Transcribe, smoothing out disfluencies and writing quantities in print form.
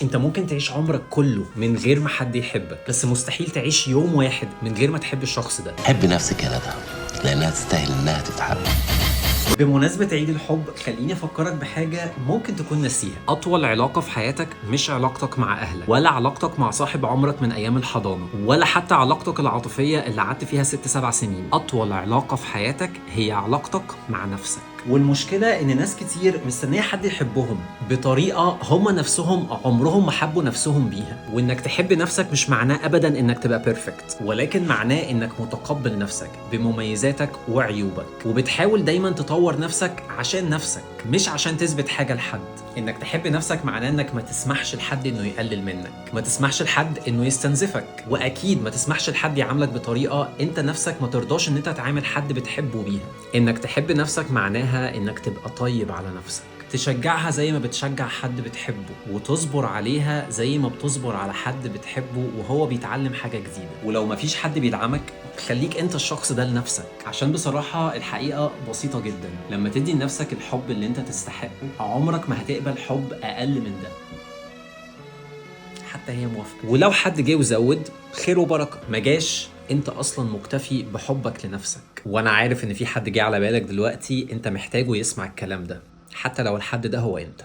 انت ممكن تعيش عمرك كله من غير ما حد يحبك، بس مستحيل تعيش يوم واحد من غير ما تحب الشخص ده. حب نفسك يا ندى، لانها تستاهل انها تتحب. بمناسبة عيد الحب، خليني أفكرك بحاجة ممكن تكون ناسيها. أطول علاقة في حياتك مش علاقتك مع أهلك، ولا علاقتك مع صاحب عمرك من أيام الحضانة، ولا حتى علاقتك العاطفية اللي قعدت فيها 6-7 سنين. أطول علاقة في حياتك هي علاقتك مع نفسك. والمشكلة إن ناس كتير مستنية حد يحبهم بطريقة هم نفسهم عمرهم ما حبوا نفسهم بيها. وإنك تحب نفسك مش معناه أبدا إنك تبقى بيرفكت، ولكن معناه إنك متقبل نفسك بمميزاتك وعيوبك، وبتحاول دايما تطور نفسك عشان نفسك مش عشان تثبت حاجة لحد. إنك تحب نفسك معناه إنك ما تسمحش لحد إنه يقلل منك، ما تسمحش لحد إنه يستنزفك، وأكيد ما تسمحش لحد يعاملك بطريقة أنت نفسك ما ترضاش إن أنت تعامل حد بتحبه بيها. إنك تحب نفسك معناها إنك تبقى طيب على نفسك، تشجعها زي ما بتشجع حد بتحبه، وتصبر عليها زي ما بتصبر على حد بتحبه وهو بيتعلم حاجة جديدة. ولو مفيش حد بيدعمك، خليك انت الشخص ده لنفسك. عشان بصراحة الحقيقة بسيطة جدا، لما تدي لنفسك الحب اللي انت تستحقه، عمرك ما هتقبل حب اقل من ده حتى هي موافقة. ولو حد جه وزود، خير وبركة. ما جاش، انت اصلا مكتفي بحبك لنفسك. وانا عارف ان في حد جه على بالك دلوقتي انت محتاجه يسمع الكلام ده، حتى لو الحد ده هو انت.